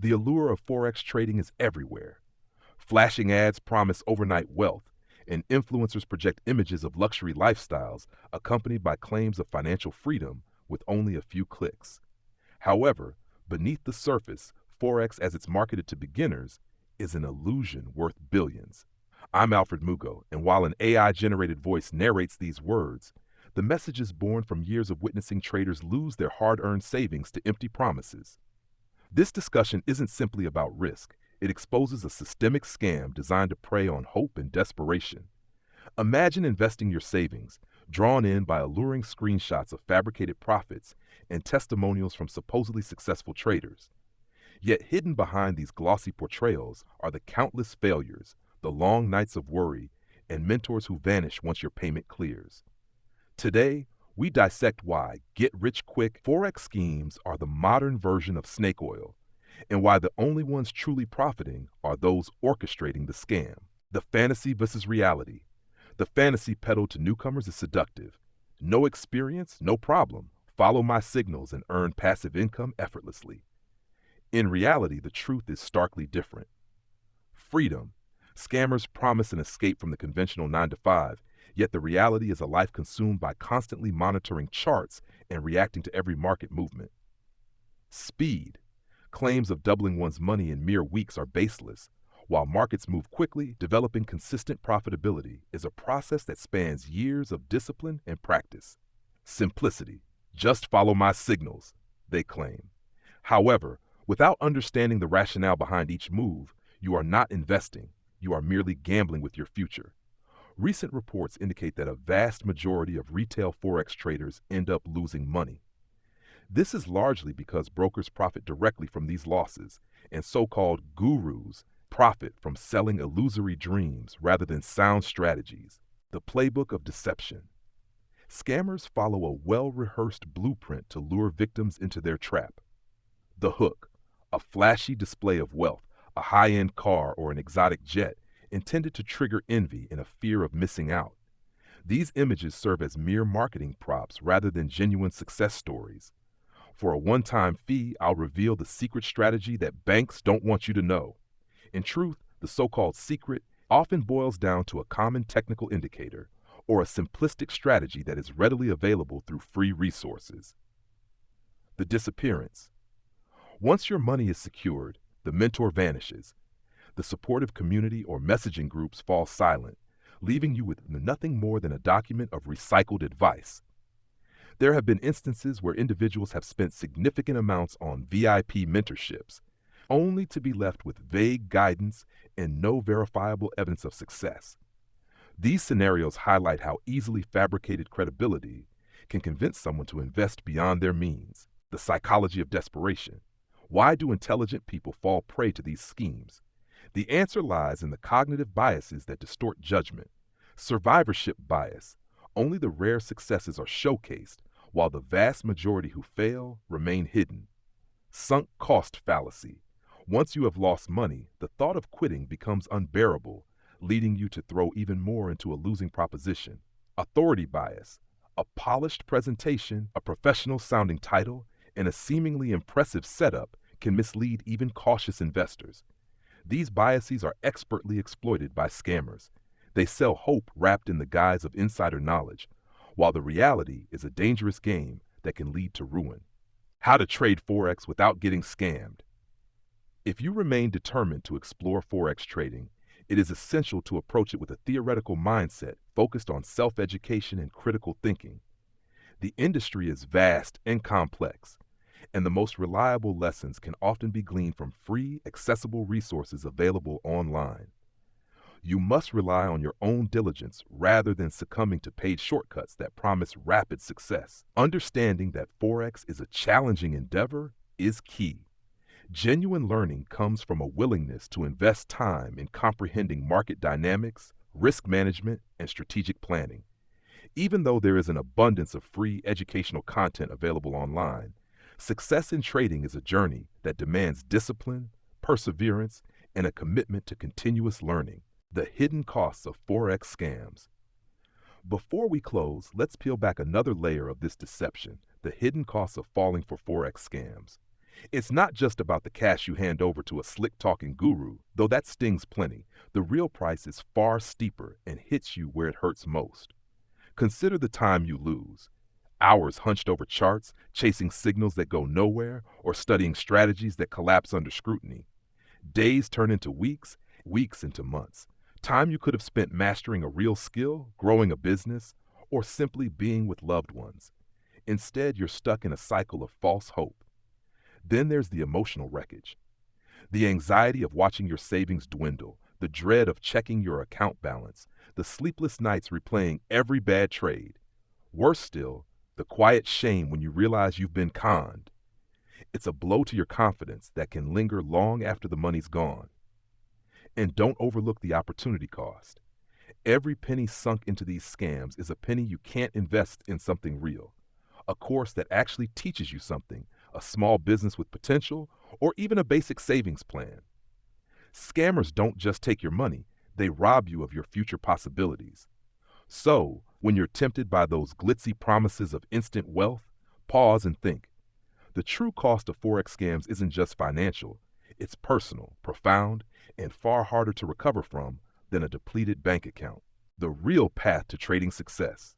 The allure of Forex trading is everywhere. Flashing ads promise overnight wealth, and influencers project images of luxury lifestyles accompanied by claims of financial freedom with only a few clicks. However, beneath the surface, Forex, as it's marketed to beginners, is an illusion worth billions. I'm Alfred Mugo, and while an AI-generated voice narrates these words, the message is born from years of witnessing traders lose their hard-earned savings to empty promises. This discussion isn't simply about risk. It exposes a systemic scam designed to prey on hope and desperation. Imagine investing your savings, drawn in by alluring screenshots of fabricated profits and testimonials from supposedly successful traders. Yet hidden behind these glossy portrayals are the countless failures, the long nights of worry, and mentors who vanish once your payment clears. Today, we dissect why get-rich-quick Forex schemes are the modern version of snake oil, and why the only ones truly profiting are those orchestrating the scam. The fantasy versus reality. The fantasy peddled to newcomers is seductive. No experience, no problem. Follow my signals and earn passive income effortlessly. In reality, the truth is starkly different. Freedom. Scammers promise an escape from the conventional 9-to-5, yet the reality is a life consumed by constantly monitoring charts and reacting to every market movement. Speed. Claims of doubling one's money in mere weeks are baseless. While markets move quickly, developing consistent profitability is a process that spans years of discipline and practice. Simplicity. Just follow my signals, they claim. However, without understanding the rationale behind each move, you are not investing. You are merely gambling with your future. Recent reports indicate that a vast majority of retail Forex traders end up losing money. This is largely because brokers profit directly from these losses, and so-called gurus profit from selling illusory dreams rather than sound strategies. The playbook of deception. Scammers follow a well-rehearsed blueprint to lure victims into their trap. The hook, a flashy display of wealth, a high-end car or an exotic jet, intended to trigger envy and a fear of missing out. These images serve as mere marketing props rather than genuine success stories. For a one-time fee, I'll reveal the secret strategy that banks don't want you to know. In truth, the so-called secret often boils down to a common technical indicator or a simplistic strategy that is readily available through free resources. The disappearance. Once your money is secured, the mentor vanishes. The supportive community or messaging groups fall silent, leaving you with nothing more than a document of recycled advice. There have been instances where individuals have spent significant amounts on VIP mentorships, only to be left with vague guidance and no verifiable evidence of success. These scenarios highlight how easily fabricated credibility can convince someone to invest beyond their means. The psychology of desperation. Why do intelligent people fall prey to these schemes? The answer lies in the cognitive biases that distort judgment. Survivorship bias. Only the rare successes are showcased, while the vast majority who fail remain hidden. Sunk cost fallacy. Once you have lost money, the thought of quitting becomes unbearable, leading you to throw even more into a losing proposition. Authority bias. A polished presentation, a professional-sounding title, and a seemingly impressive setup can mislead even cautious investors. These biases are expertly exploited by scammers. They sell hope wrapped in the guise of insider knowledge, while the reality is a dangerous game that can lead to ruin. How to trade Forex without getting scammed. If you remain determined to explore Forex trading, it is essential to approach it with a theoretical mindset focused on self-education and critical thinking. The industry is vast and complex, and the most reliable lessons can often be gleaned from free, accessible resources available online. You must rely on your own diligence rather than succumbing to paid shortcuts that promise rapid success. Understanding that Forex is a challenging endeavor is key. Genuine learning comes from a willingness to invest time in comprehending market dynamics, risk management, and strategic planning. Even though there is an abundance of free educational content available online, success in trading is a journey that demands discipline, perseverance, and a commitment to continuous learning. The hidden costs of Forex scams. Before we close, let's peel back another layer of this deception, the hidden costs of falling for Forex scams. It's not just about the cash you hand over to a slick-talking guru, though that stings plenty. The real price is far steeper and hits you where it hurts most. Consider the time you lose. Hours hunched over charts, chasing signals that go nowhere, or studying strategies that collapse under scrutiny. Days turn into weeks, weeks into months. Time you could have spent mastering a real skill, growing a business, or simply being with loved ones. Instead, you're stuck in a cycle of false hope. Then there's the emotional wreckage. The anxiety of watching your savings dwindle, the dread of checking your account balance, the sleepless nights replaying every bad trade. Worse still, the quiet shame when you realize you've been conned. It's a blow to your confidence that can linger long after the money's gone. And don't overlook the opportunity cost. Every penny sunk into these scams is a penny you can't invest in something real. A course that actually teaches you something, a small business with potential, or even a basic savings plan. Scammers don't just take your money, they rob you of your future possibilities. So, when you're tempted by those glitzy promises of instant wealth, pause and think. The true cost of Forex scams isn't just financial, it's personal, profound, and far harder to recover from than a depleted bank account. The real path to trading success.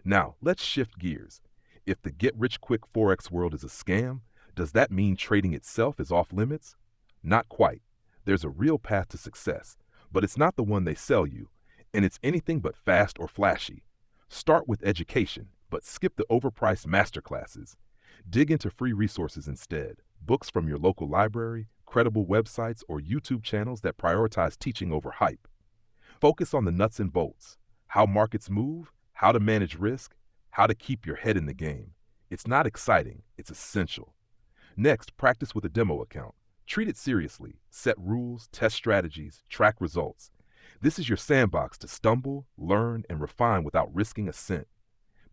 Now, let's shift gears. If the get-rich-quick Forex world is a scam, does that mean trading itself is off limits? Not quite. There's a real path to success, but it's not the one they sell you, and it's anything but fast or flashy. Start with education, but skip the overpriced masterclasses. Dig into free resources instead, books from your local library, credible websites, or YouTube channels that prioritize teaching over hype. Focus on the nuts and bolts, how markets move, how to manage risk, how to keep your head in the game. It's not exciting, it's essential. Next, practice with a demo account. Treat it seriously, set rules, test strategies, track results. This is your sandbox to stumble, learn, and refine without risking a cent.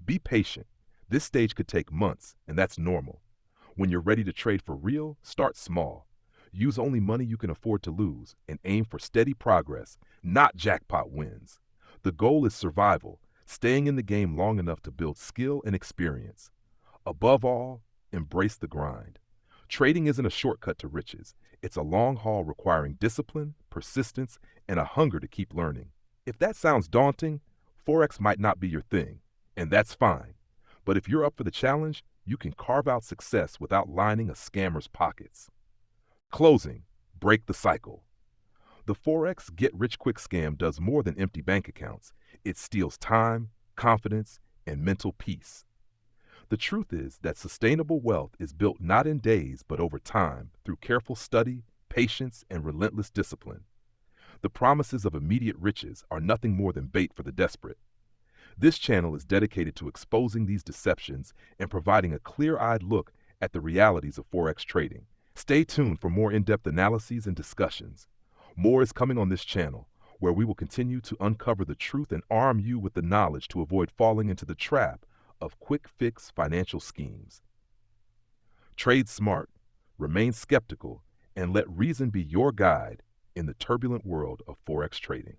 Be patient. This stage could take months, and that's normal. When you're ready to trade for real, start small. Use only money you can afford to lose and aim for steady progress, not jackpot wins. The goal is survival, staying in the game long enough to build skill and experience. Above all, embrace the grind. Trading isn't a shortcut to riches. It's a long haul requiring discipline, persistence, and a hunger to keep learning. If that sounds daunting, Forex might not be your thing, and that's fine. But if you're up for the challenge, you can carve out success without lining a scammer's pockets. Closing, break the cycle. The Forex get-rich-quick scam does more than empty bank accounts. It steals time, confidence, and mental peace. The truth is that sustainable wealth is built not in days but over time through careful study, patience, and relentless discipline. The promises of immediate riches are nothing more than bait for the desperate. This channel is dedicated to exposing these deceptions and providing a clear-eyed look at the realities of Forex trading. Stay tuned for more in-depth analyses and discussions. More is coming on this channel, where we will continue to uncover the truth and arm you with the knowledge to avoid falling into the trap of quick-fix financial schemes. Trade smart, remain skeptical, and let reason be your guide in the turbulent world of Forex trading.